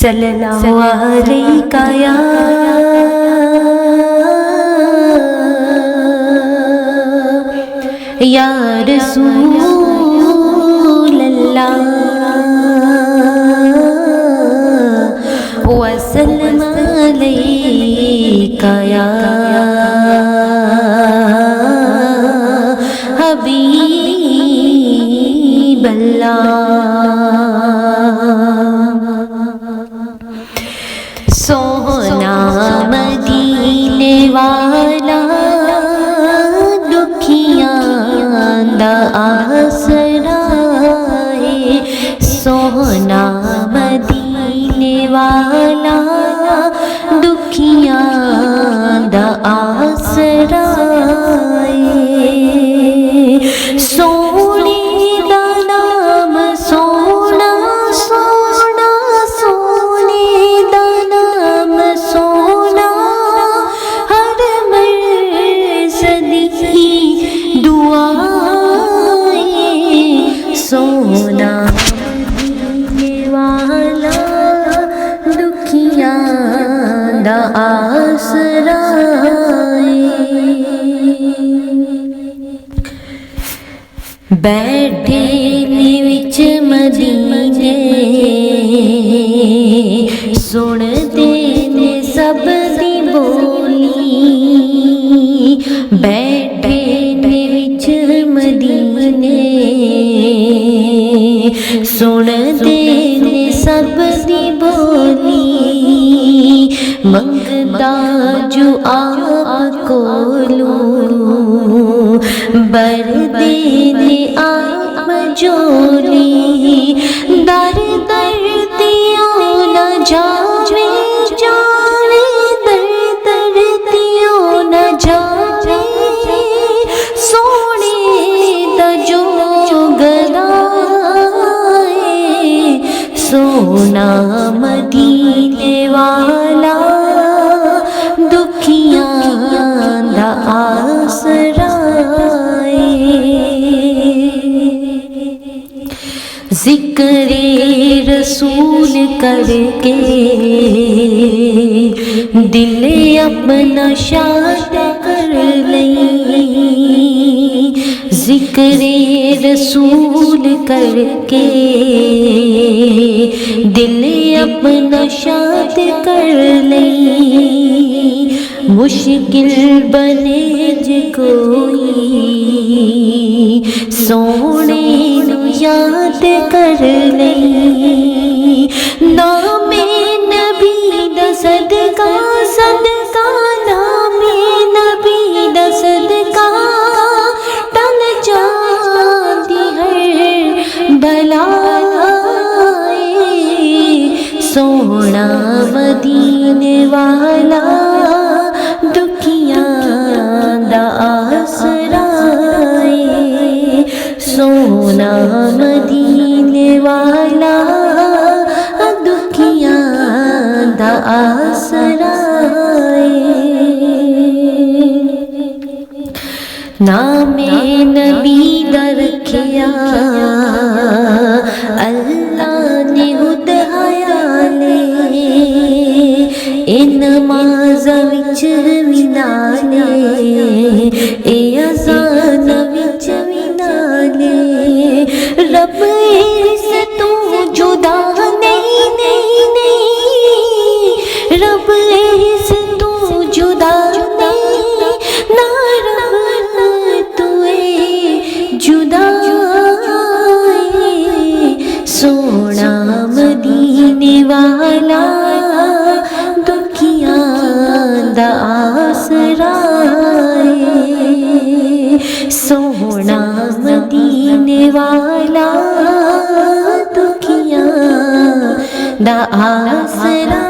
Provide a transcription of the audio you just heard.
صلی اللہ علیہ یا رسول اللہ وسلم علیکہ یا حبیب اللہ۔ سونا مدینے والا دکھیاں دا آسرا ہے، سونا مدینے والا دکھیاں دا آسرا ہے، سونے دا نام سونا سونا، سونے دا نام سونا، ہر مرصدی دعا سونا مدینے والا دکھیاں دا آسرا بیٹھے نے وچ مدینے سنتے نے سب دی بولی، بیٹھے نے وچ مدینے سنتے نے سب دی بولی، منگتا جو آپ کولوں بر دینے آپ جولی، در در دیوں نہ جاوے جاوے، در در دیوں نہ جاوے، سونے دا جو گلائے، سونا مدینے والا دکھیاں دا آسرا ہے، ذکر رسول کر کے دل اپنا شاد کر لئی، ذکر رسول کر کے دل اپنا شاد کر لئی، مشکل بنے جے کوئی سونے نو یاد کر لئی، نام نبی دا صدقہ صدقہ، نام نبی دا صدقہ ٹل جاتی ہر بلائے، سونا مدینے والا دکھیاں دا آسرا ہے، سونا مدینے والا دکھیاں دا آسرا ہے، نام نبی دا رکھیا اللہ نے ہدایا لے، اے نماز وچ وی نالے، اے اذان وچ وی نالے، رب اس تو جدا نہیں نہیں نہیں، رب اس تو جدا نہیں، نہ رب تو جدا ہے، سونا مدینے والا دکھیاں دا آسرا ہے، سونا مدینے والا دکھیاں دا آسرا